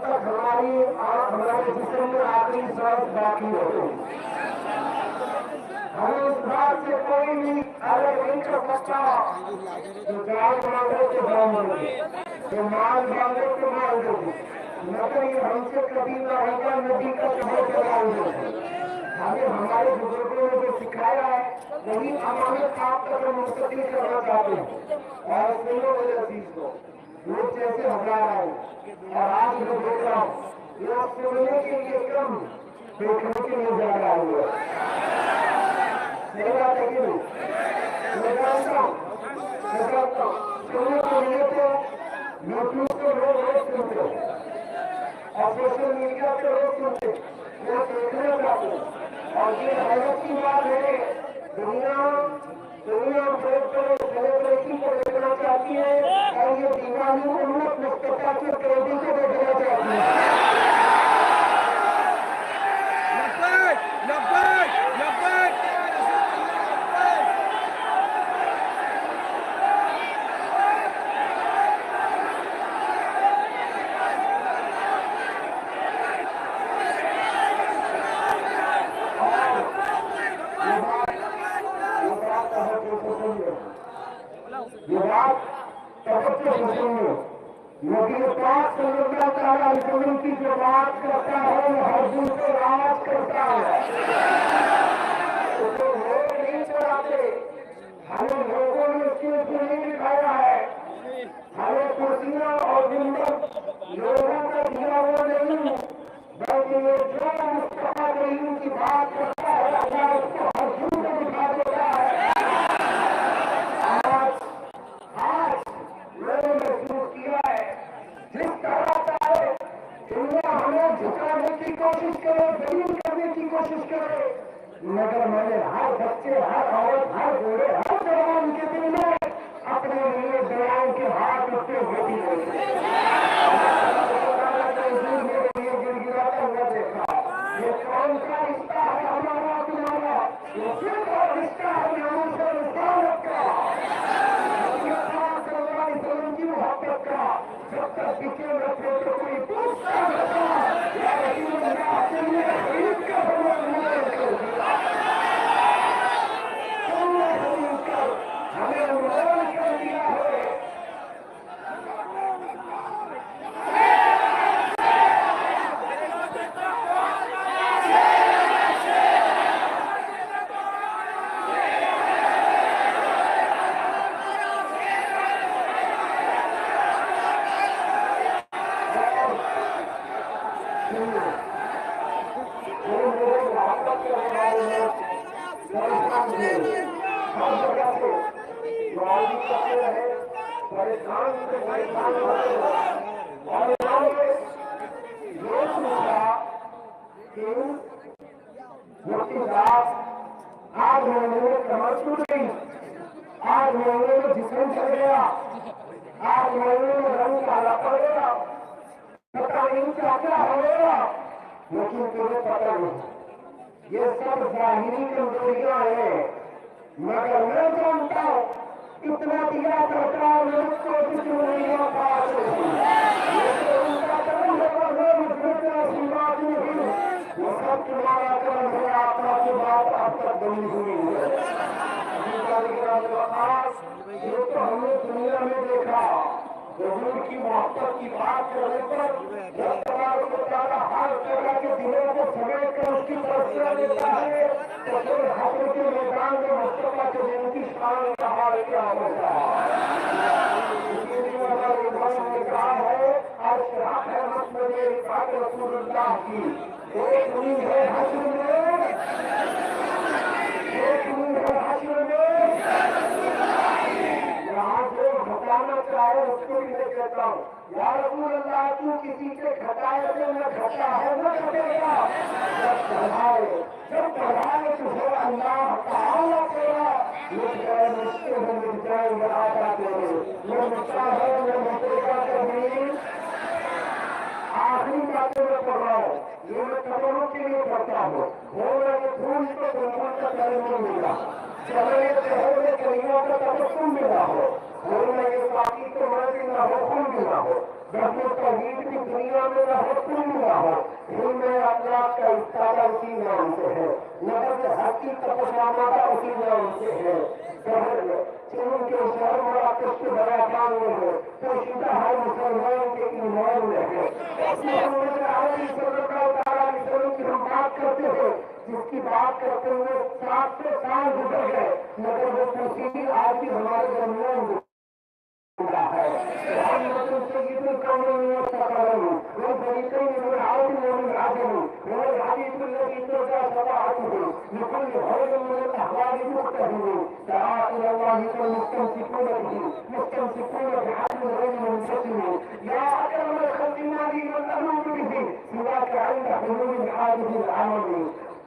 تک ہمارے جسم میں آخری سانس باقی ہو. ہمیں اس بات سے کوئی بھی الگ نہیں کر سکتا. جو جان مانگے تو جان دے گی, جو مال مانگے تو مال دے گی, مگر یہ ہم سے کبھی نہ ہوگا نبی کا شہر چلائیں گے. ہمیں ہمارے بزرگوں نے جو سکھایا ہے وہی امانت آپ تک منتقل کرنا چاہتے ہیں. اور سنو میرے عزیز کو, لوگ جیسے ہزار آئے اور آج میں دیکھ رہا ہوں یہ آپ سننے کے لیے کم دیکھنے کے لیے زیادہ آئے ہوئے. صحیح بات ہے کہ نہیں؟ میں جانتا ہوں سننے کے لیے تو یوٹیوب پہ لوگ روز سنتے ہیں اور سوشل میڈیا پہ روز سنتے ہیں. وہ دیکھنا چاہتے ہیں اور یہ حیرت کی بات ہے, دنیا بہت بڑے سیلیبریٹی کو دیکھنا چاہتی ہے اور یہ دیوالی امت مصطفیٰ کے قیدی کو دیکھنا چاہتی ہے. یہ بات توجہ سے سنیے, نبی پاک صلی اللہ تعالیٰ علیہ وسلم کی جو بات کرتا ہے وہ ہر دل سے راز کرتا ہے. اسے لوگ نہیں چڑھاتے, ہمیں لوگوں نے اس کے اوپر نہیں دکھایا ہے. ہمیں کرسیاں اور منبر لوگوں کو دیا ہوا نہیں, بلکہ یہ جو مصطفیٰ کریم کی بات کرتا ہے اللہ اس کو ہر دل سے دکھا دیتا ہے. میں نے محسوس کیا ہے جس طرح چاہے دنیا ہمیں جھکانے کی کوشش کرے, دلیل کرنے کی کوشش کرے, مگر میں نے ہر بچے, ہر عورت, ہر بوڑھے, ہر جوان کے دل میں اپنے لیے دعاؤں کے ہاتھ اٹھتے ہوئے بھی میرے لیے گر گراتا ہوا دیکھا. یہ کون سا رشتہ ہے ہمارا تمہارا؟ یہ صرف اور رشتہ ہے یہاں سے رسالت کا, کی محبت کا. جب تک پیچھے رکھے تو کوئی پوچھتا رہتا یا رسول اللہ کے لیے خرید کا ہمیں انہوں کر دیا ہے. آج ہونے میں کمر ٹوٹ گئی, آج ہونے میں جسم چل گیا, آج ہونے میں رنگ کالا پڑ گیا, پتا نہیں کیا کیا ہو گیا, لیکن تمہیں پتا نہیں. یہ سب ظاہری کمزوریاں ہیں, مگر میں جانتا ہوں اتنا دیا کرتا ہے میں اس کو کمزوریاں پاس ہوتی ان کا کرم ہے مجھے ایسی بات نہیں, وہ سب تمہارا کرم ہے. آپ کی بات اب تک بنی ہوئی ہے. یہ تو ہم نے دنیا میں دیکھا, حضور کی محبت کی بات کرنے پر جب تمہارے کو زیادہ ہر جگہ کے دلوں کو سمیٹ کر اس کی طرف دیتا ہے تو پھر حضرت کے میدان میں مصطفیٰ کے دن کی شان کا حال کیا ہوتا ہے. اسی لیے اگر امام نے کہا ہے اشراق احمد میں رفاق رسول اللہ کی ایک نیند ہے حشر میں, ایک نیند ہے حشر میں. یہاں جو گھٹانا چاہے اس کو بھی میں کہتا ہوں یا رسول اللہ تو کسی سے گھٹائے سے نہ گھٹا ہے نہ گھٹے گا. جب بڑھائے تو ہو اللہ تعالیٰ تیرا مجھ گئے مجھتے ہیں مجھ جائیں گے آتا تیرے یہ مجھتا ہے یہ مجھے گا کبھی. آخری باتیں میں پڑھ رہا ہوں, یہ میں قبروں کے لیے پڑھتا ہوں. ہو رہے پھول کو دنیا کا کلمہ ملا, چلے چہرے کلیوں کا تبسم ملا ہو رہے پاکی تو مرضی نہ ہو خون ملا ہو, رب توحید کی دنیا میں نہ ہو تم نہ ہو علم اخلاق کا استادہ اسی نام سے ہے نبض حقیقت پسامادہ اسی نام سے ہے چین کے شہر مراکش کے براکان میں ہے پوشیدہ ہر مسلمان کے ایمان میں ہے محمد عربی صلی اللہ علیہ وسلم کی ہم بات کرتے ہیں جس کی بات کرتے ہوئے 700 سال گزر گئے مگر وہ تفصیل آج بھی ہمارے درمیان ہے محمد سید القوم والثقلين والفريقين من العرب ومن العجم هو الحديث الذي ترجى شفاعته لكل خير من الاحوال مقتدم دعا الى الله فالمستمسكون به مستمسكون بحبل غير منفصل يا اكرم الخلق الذي من الوم به سواك عند حلول الحادث العمل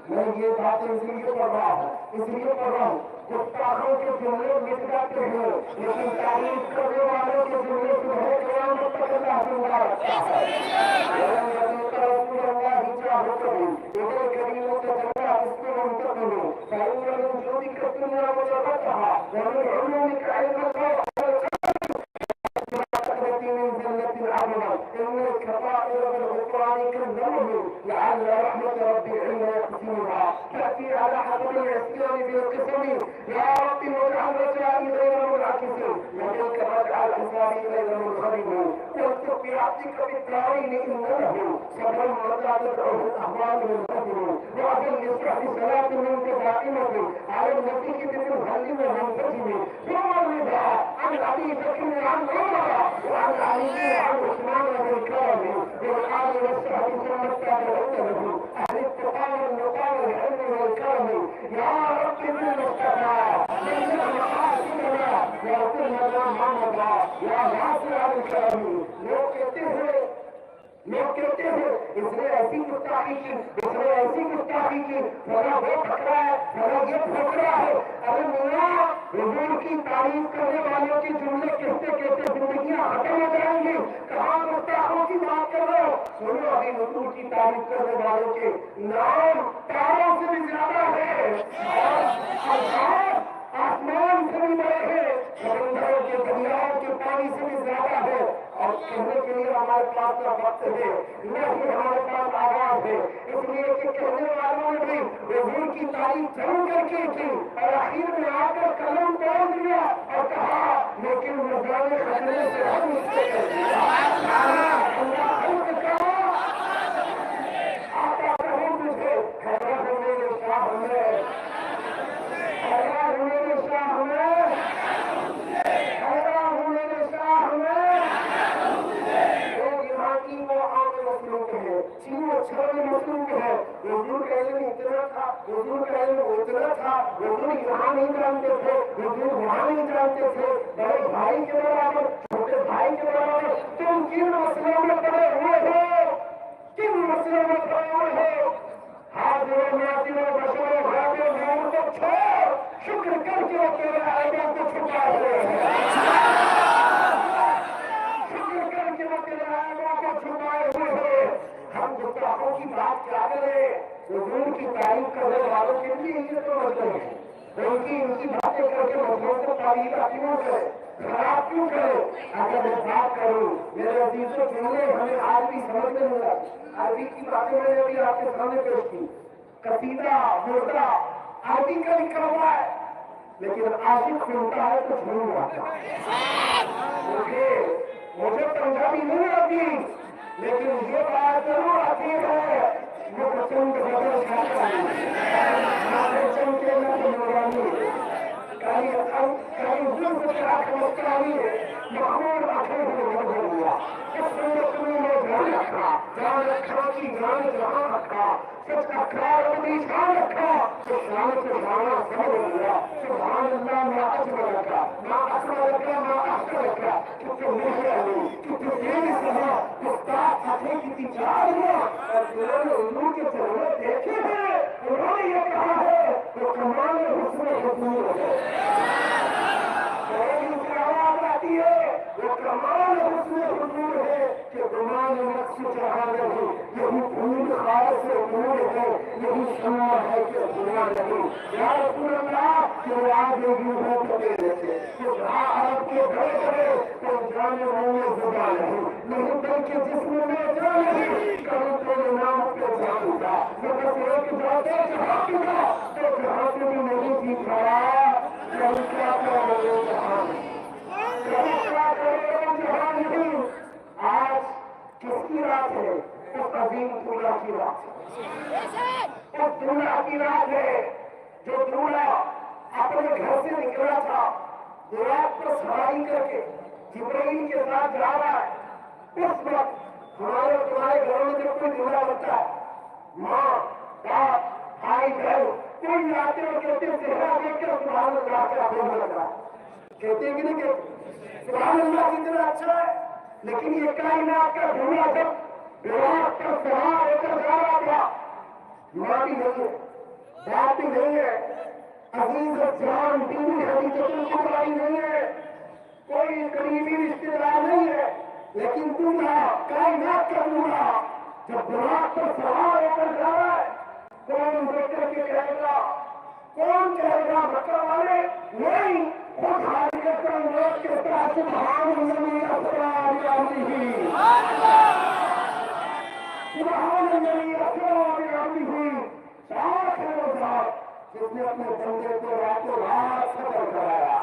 میں یہ باتیں اس لیے پڑھ رہا ہوں اس لیے پڑھ رہا ہوں گستاخوں کے جملے مٹ جاتے ہیں لیکن تعریف کرنے والوں کے جملے تمہیں قیامت تک اللہ زندہ رکھتا ہے ادھر غریبوں کا جھگڑا اس میں منتقل ہو تعلیم میں جو بھی کرتے ہیں وہ لگا کہا ومن علومك علم الغيب إن الكبائر بالغفران كالذنب لعل رحمة ربي حين يقسمها تأتي على حسب العصيان بالقسم يا رب واجعل رجائي غير منعكس لديك فاجعل حسابي غير منخرم والتق بعبدك بالدارين إن له صبرا متى تدعوه الأهوال منهزم وأذن يصبح بصلاة منك دائمة على النبي بمنهزم منتجم ثم الرضا عن أبي بكر عن عمر وعن علي عن عثمان بالكرم بالآل والسعد ثم التابعين له أهل التقى والنقى والعلم والكرم يا رب بالمصطفى من محاسننا واغفر لنا ما مضى يا واسع الكرم لوگ کہتے ہیں اس نے ایسی گستاخی کی اس نے ایسی گستاخی کی فلاں وہ پھکڑا ہے فلاں یہ پھکڑا ہے ارے میاں حضور کی تعریف کرنے والوں کے جملے کہتے کہتے زندگیاں ختم ہو جائیں گی کہاں گستاخوں کی بات کر رہے ہو سنو ابھی حضور کی تعریف کرنے والوں کے نام تاروں سے بھی زیادہ ہے اور آسمان سے بھی بڑے ہیں سمندروں کے دریاؤں کے پانی سے بھی زیادہ ہے اور کہنے کے لیے ہمارے پاس کا وقت ہے نہیں ہمارے پاس آواز ہے اس لیے کہ کہنے والوں نے بھی حضور کی تعریف ضرور کر کے کی اور آخر میں آ کر قلم توڑ دیا اور کہا لیکن مردان خطرے سے ہم اس سے آتا کہیں تجھے حیران میرے شاہ میں حیران میرے شاہ میں حیران میرے شاہ میں چینی اچھر میں مصروف ہے حضور کا علم اتنا تھا حضور کا علم اتنا تھا حضور یہاں نہیں جانتے تھے حضور وہاں نہیں جانتے تھے بڑے بھائی کے برابر چھوٹے بھائی کے برابر تم کن مسئلوں میں پڑے ہوئے ہو کن مسئلوں میں پڑے ہوئے ہو حاضر و ناظر و بشر و غادر نور کو چھوڑ شکر کر کے تیرے عیبوں کو چھپا ہوئے شکر کر کے تیرے عیبوں کو چھپائے ہوئے ہم گستاخوں کی بات کیا کریں حضور کی تعریف کرنے والوں کے لیے یہ تو مطلب ہے ان کی باتیں کر کے مطلب کو تعریف کیوں کرے خراب کیوں کرے اگر میں بات کروں میرے عزیزوں جملے ہمیں آج بھی سمجھ میں نہیں آتی عربی کی باتیں میں نے ابھی آپ کے سامنے پیش کی قصیدہ مردہ عربی کا لکھا ہوا ہے لیکن عاشق سنتا ہے تو جھوم آتا مجھے پنجابی نہیں آتی لیکن یہ بات ضرور آتی ہے وہ پسند بدل کھاتا ہے چمکے نہ نورانی کہیں ظلم سے آنکھ مسکرانی محمود آنکھیں سے بدل دیا اس سنتوں میں دھیان رکھا جان رکھا کی جان جہاں رکھا سچ کا خیال اپنی شان رکھا تو شان سے شانہ سمجھ لیا سبحان اللہ ما اجمل رکھا ما اکمل رکھا ما احسن رکھا کتنے میرے علی کتنے میری سبا گستاخ آنکھیں کتنی چار ہوا اور جنہوں نے حضور کے چہرے دیکھے ہیں انہوں نے یہ کہا ہے کہ کمال حسن حضور ہے آواز آتی ہے وہ کمال حسن حضور ہے کہ گمان نقص چڑھا رہے یہی پھول خواہ ایسے نور ہے یہی شمع ہے کہ دنیا نہیں یا رسول اللہ کہ وہ آگے بھی ہو پتے رہتے کہ عرب کے گھر کرے تو جانے میں زبان نہیں بلکہ جسم میں جان نہیں کروں تیرے نام پہ جان گا یہ بس ایک جاتے جہاں کیا تو جہاں سے بھی نہیں جیت رہا کل کیا کرو جہاں کیا کرو جہاں نہیں آج کس کی رات ہے اس عظیم دولہ کی رات ہے اس دولہ کی رات ہے جو دولہ اپنے گھر سے نکلا تھا رات پر سواری کر کے جبرائیل کے ساتھ جا رہا ہے اس وقت ہمارے اور تمہارے گھروں میں جب کوئی دولہ بچہ ہے ماں باپ بھائی بہن کوئی آتے اور کہتے ہیں چہرہ دیکھ کر سبحان اللہ کا دولہ لگ رہا ہے کہتے ہیں کہ نہیں کہتے سبحان اللہ کتنا اچھا ہے لیکن یہ کائنات کا دھونا جب براق کا سوار ہو کر جا رہا تھا ماں بھی نہیں ہے باپ بھی نہیں ہے عزیز جان بیوی حقیقت کبرائی نہیں ہے کوئی قریبی رشتے دار نہیں ہے لیکن دھونا کائنات کا دھونا جب براق پر سوار ہو کر جا رہا ہے کون دیکھ کر کے کہے گا کون کہے گا مکہ والے نہیں خود حاضر کر لوگ کے ساتھ سبحان الذی اسریٰ بعبدہ سبحان الذی اسریٰ بعبدہ پاک ہے وہ ذات جس نے اپنے بندے کو راتوں رات سفر کرایا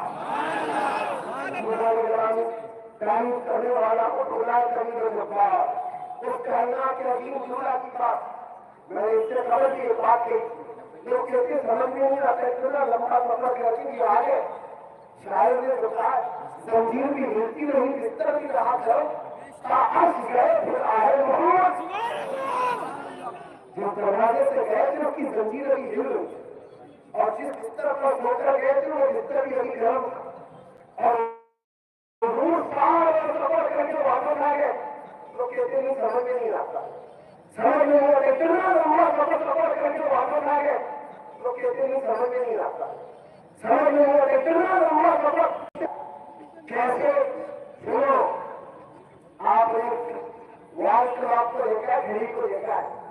تعریف کرنے والا کو ڈھولا کرنے کا جبار اس کائنات کے عظیم دولہ کی بات میں نے اس سے خبر کی بات کی لوگ کہتے سمجھ میں نہیں آتا اتنا لمبا سفر کرتی کہ آگے شاعر نے بتایا زنجیر بھی ملتی نہیں بستر بھی رہا کرو عرش گئے پھر آئے محمد جس دروازے سے گئے تھے اس کی زنجیر ابھی ہل رہی اور جس بستر پر سو کر گئے تھے وہ بستر بھی ابھی گرم اور دور سال اور سفر کر کے واپس آ گئے لوگ کہتے نہیں سمجھ میں نہیں آتا سمجھ میں نہیں آتا اتنا لمبا سفر کر کے واپس آ گئے لوگ کہتے نہیں سمجھ میں نہیں آتا سمجھ میں نہیں آتا اتنا لمبا سفر کیسے سنو آپ نے وال کلاب کو دیکھا ہے گھڑی کو دیکھا ہے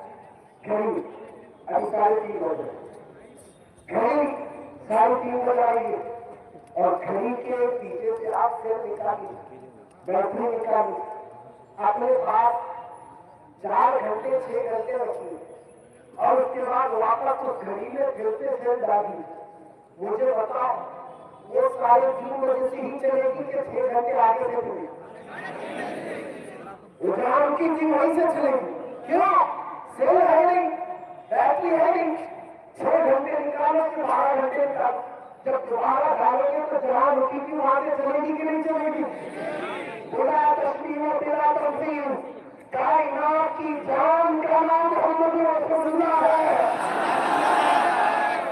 گھڑی ابھی 3:30 بجے گھڑی 3:30 بجے آئی ہے اور گھڑی کے پیچھے سے آپ سیر نکالی بیٹھنے نکالی اپنے پاس 4 گھنٹے 6 گھنٹے رکھی اور اس کے بعد واپس اس گھڑی میں پھر سے سیر ڈالی مجھے بتاؤ وہ 3:30 بجے سے ہی چلے گی کہ 6 گھنٹے آگے سے چلے گی جان کی جی وہیں سے چلے گی کیوں سیل ہے نہیں بیٹری ہے نہیں 6 گھنٹے نکالو کہ 12 گھنٹے نکالو جب دوبارہ ڈالو گے تو جان ہوگی کہ وہاں سے چلے گی کہ نہیں چلے گی بلا تسلیم و بلا تنظیم کائنات کی جان کا نام محمد رسول اللہ ہے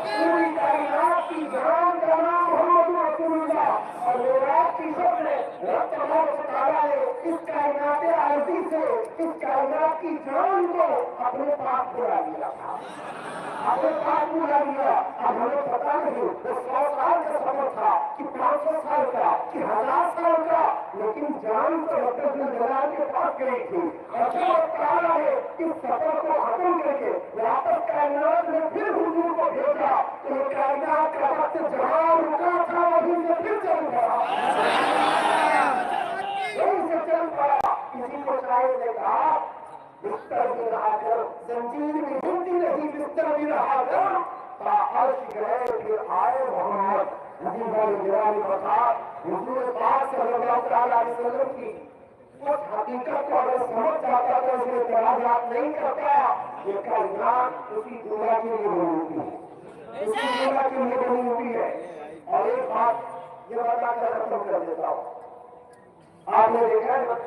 پوری کائنات کی جان کا نام محمد رسول اللہ اور میراج کی شب میں رب تبارک و تعالیٰ نے اس کائنات عرضی سے اس کائنات کی جان کو اپنے پاس بلا لیا تھا اپنے پاس بلا لیا اب ہمیں پتا نہیں وہ 100 سال کا سفر تھا کہ 500 سال کا کہ 1000 سال کا لیکن جان تو رب الجلال کے پاس گئی تھی اور جب تعالیٰ نے اس سفر کو ختم کر کے واپس کائنات میں پھر حضور کو بھیجا تو یہ کائنات کا وقت جہاں رکا تھا وہیں سے پھر چل پڑا وہیں سے چل پڑا کسی کو شاید نے کہا بستر بھی رہا کر زنجیر بھی ہلتی نہیں بستر بھی رہا کر تا عرش گئے پھر آئے محمد حضور گرامی بتا حضور پاک صلی اللہ تعالیٰ علیہ وسلم کی اس حقیقت کو اگر سمجھ جاتا تو اسے اعتراضات نہیں کرتا یہ کائنات اسی دنیا کے لیے بنی ہوتی ہے اسی دنیا کے لیے بنی ہوتی ہے اور ایک بات یہ بتا کر ختم کر دیتا ہوں آپ نے دیکھا ہے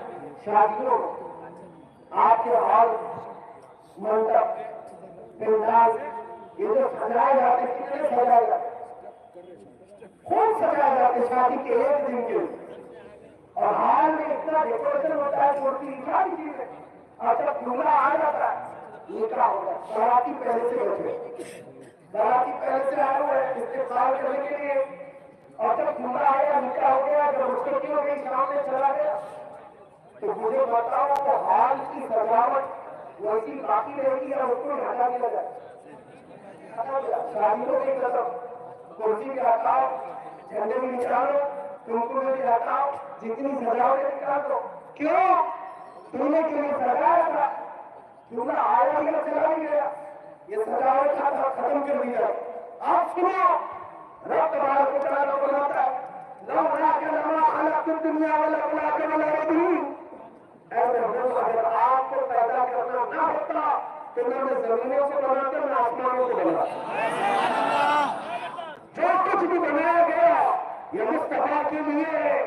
شادیوں آپ کے ہال منڈپ پنڈال یہ جو سجائے جاتے کتنے سجائے جاتے خوب سجائے جاتے شادی کے ایک دن کے اور حال میں اتنا ڈیکوریشن ہوتا ہے چھوٹی ساری چیزیں اور جب دولہا آ جاتا ہے نکاح ہو گیا باراتی پہلے سے بیٹھے باراتی پہلے سے آئے ہوئے استقبال کرنے کے لیے اور جب دولہا آیا نکاح ہو گیا جب رخصتی ہو گئی شام میں چلا گیا تو مجھے بتاؤ وہ حال کی سجاوٹ ویسی باقی رہے گی یا اس کو ہٹا دیا جائے؟ شادیوں کی قسم کرسی بھی ہٹاؤ، جھنڈے بھی نکالو، تم بھی ہٹاؤ، جتنی سجاوٹیں نکال دو. کیوں؟ دولہے کے لیے سجایا تھا، دولہا آیا ہی چلا ہی گیا، یہ سجاوٹ کا تھا ختم کر دیا. آپ سنو، رب تبارک و تعالیٰ بناتا ہے لولا کلمہ خلقت الدنیا والآخرۃ ولا ربی. اے محبوب اگر آپ کو پیدا کرنا نہ ہوتا تو نہ میں زمینوں سے بناتا نہ آسمانوں سے بناتا. جو کچھ بھی بنایا گیا یہ مصطفیٰ کے لیے.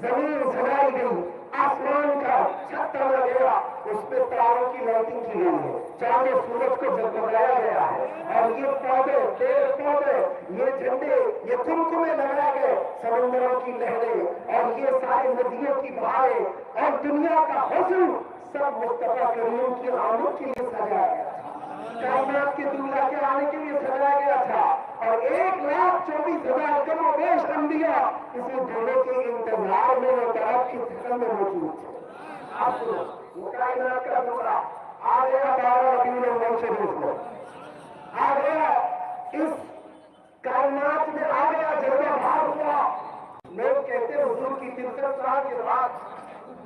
زمین سجائی گئی، آسمان کا چھت ڈالا گیا، اس پہ تاروں کی لائٹنگ کی گئی ہے، چاند و سورج کو جگمگایا گیا ہے، اور یہ پودے، پیڑ پودے، یہ جھنڈے، یہ کمکمے لگائے گئے، سمندروں کی لہریں اور یہ سارے ندیوں کی بہاریں اور دنیا کا حسن سب مصطفیٰ کریم کی آمد کے لیے سجایا گیا تھا. کائنات کے دنیا کے آنے کے لیے سجایا گیا تھا. اور 1,24,000 کم و بیش انبیاء اسی دولے کے انتظار میں وہ طرف کی فکر میں موجود تھے. آپ سنو، وہ کائنات کا دورہ آ گیا 12 ربیع الاول شریف میں، آ گیا اس کائنات میں، آ گیا جلوہ بھار ہوا. لوگ کہتے ہیں حضور کی 63 سال کے بعد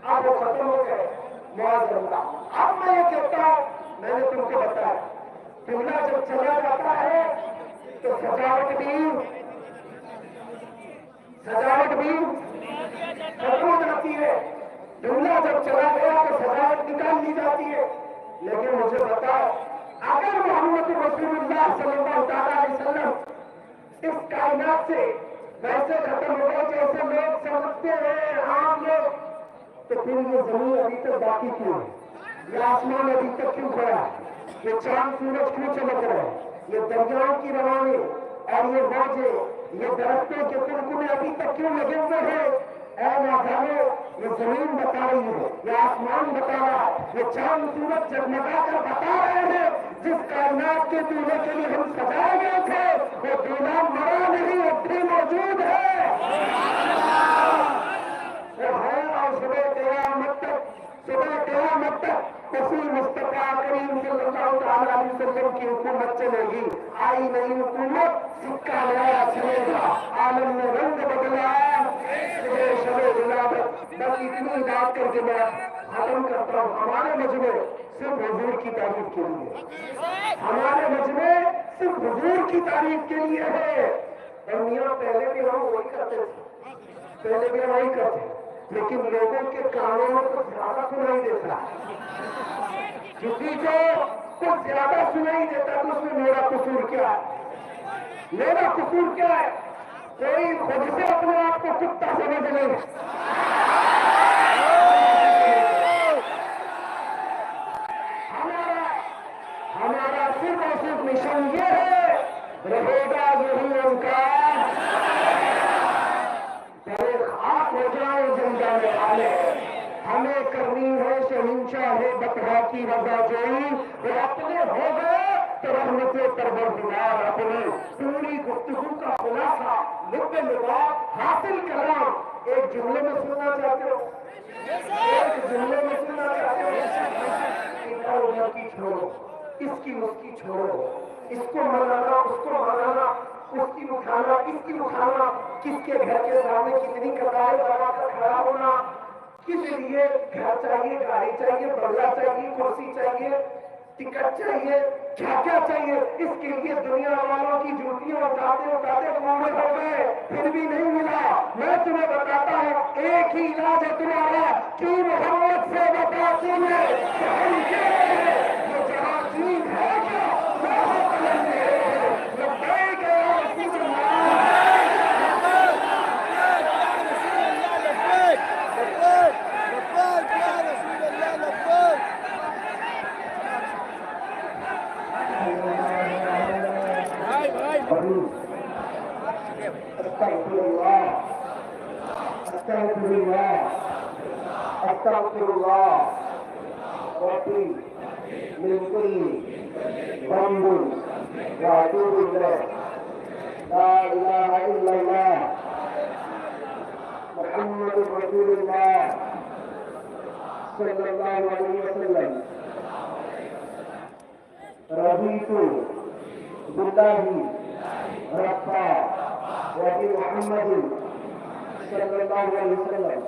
اب وہ ختم ہو گئے. معاذ اللہ. اب میں یہ کہتا ہوں، میں نے تم کو بتایا دنیا جب چلا جاتا ہے تو سجاوٹ بھی ختم ہو جاتی ہے. دنیا جب چلا گیا تو سجاوٹ نکال لی جاتی ہے. لیکن مجھے بتاؤ، اگر محمد رسول اللہ صلی اللہ تعالیٰ علیہ وسلم اس کائنات سے ویسے ختم ہو گئے جیسے لوگ سمجھتے ہیں عام لوگ، تو پھر یہ زمین ابھی تک باقی کیوں ہے؟ یہ آسمان ابھی تک کیوں کھڑا ہے؟ یہ چاند سورج کیوں چمک رہے ہیں؟ یہ دریاؤں کی روانی اور یہ موجیں، یہ درختوں کے کمکمے ابھی تک کیوں لگے ہوئے ہیں؟ اے نادانو، یہ زمین بتا رہی ہے، یہ آسمان بتا رہا ہے، یہ چاند سورج جگمگا کر بتا رہے ہیں جس کائنات کے دولہے کے لیے ہم سجائے گئے تھے وہ دولہا مرا نہیں، اب بھی موجود ہے. اور صبح قیامت تک اسی مصطفیٰ کریم صلی اللہ تعالیٰ علیہ وسلم کی حکومت چلے گی. آئی نئی حکومت، سکہ نیا چلے گا، عالم میں رنگ بدلا. بس اتنی بات کر کے میں ختم کرتا ہوں. ہمارے مجمع صرف حضور کی تعریف کے لیے، ہمارے مجمع صرف حضور کی تعریف کے لیے ہے. میاں پہلے بھی ہم وہی کرتے تھے، لیکن لوگوں کے کانوں میں کچھ زیادہ سنائی دیتا ہے. کسی کو کچھ زیادہ سنائی دیتا تو اس میں میرا قصور کیا ہے؟ میرا قصور کیا ہے؟ کوئی خود سے اپنے آپ کو کتا سمجھ لے. ہمارا صرف اور صرف مشن یہ ہے، رہے گا یہی ان کا خاک ہو جائے جن جانے والے. ہمیں کرنی ہے شہنشاہ بطحا کی رضا جوئی. وہ اپنے ہو گئے تو رحمت پروردگار اپنے. پوری گفتگو کا خلاصہ لب لباب حاصل کرنا ایک جملے میں سننا چاہتے ہو؟ ایک جملے میں سننا چاہتے ہو؟ ادھر کی چھوڑو، اس کی مسکی چھوڑو، اس کو منانا اس کو منانا، اس کی اٹھانا اس کی اٹھانا، کس کے گھر کے سامنے کتنی قطاریں لگا کر کھڑا ہونا، کس لیے گھر چاہیے، گاڑی چاہیے، بنگلہ چاہیے، کرسی چاہیے، ٹکٹ چاہیے، کیا کیا چاہیے، اس کے لیے دنیا والوں کی جوتیاں اٹھاتے اٹھاتے پورے ہو گئے، پھر بھی نہیں ملا. میں تمہیں بتاتا ہوں ایک ہی علاج ہے تمہارا کہ محمد سے بتاتے ہیں ہم کیا ہیں. یہ جہاں چیز ہے کیا وہاں پلندے ہیں. لبیک یا رسول اللہ، استغفر الله ربي من كل ذنب واتوب اليه. لا اله الا الله محمد رسول الله صلى الله عليه وسلم. رضيت بالله ربا وبمحمد صلى الله عليه وسلم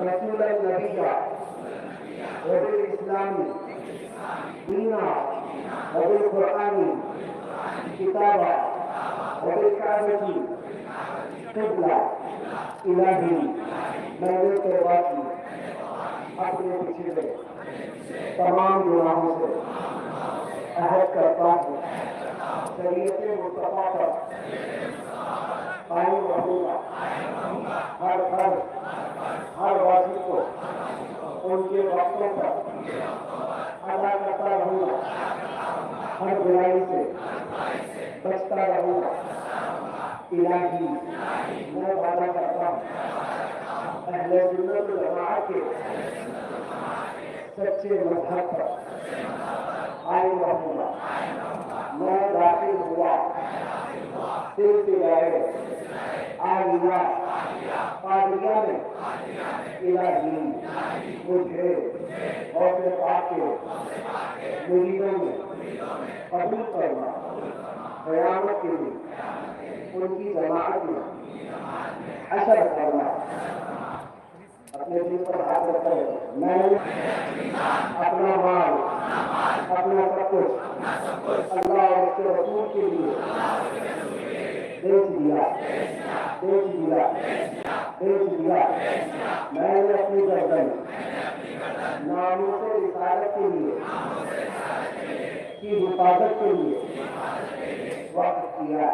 رسولا نبيا وبالإسلام دينا وبالقرآن كتابا وبالكعبة قبلة إلهي میں نے توبہ کی اپنے پچھلے تمام گناہوں سے عہد کرتا ہوں شریعت مصطفیٰ پر قائم رہوں گا ہر واجب کو ان کے وقتوں پر ادا کرتا رہوں گا ہر برائی سے بچتا رہوں گا الہی میں وعدہ کرتا ہوں اہل سنت والجماعت کے سچے مذہب پر قائم رہوں گا میں داخل ہوا سلسلہ عالیہ قادریہ میں الہی مجھے غوث پاک کے مریدوں میں قبول کرنا قیامت کے لیے ان کی جماعت میں حشر کرنا اپنے دل پر ہاتھ رکھتا ہے میں اپنا مال اپنا سب کچھ اللہ اور اس کے رسول کے لیے بیچ دیا میں نے اپنی گردن ناموس رسالت کے لیے کی حفاظت کے لیے وقف کیا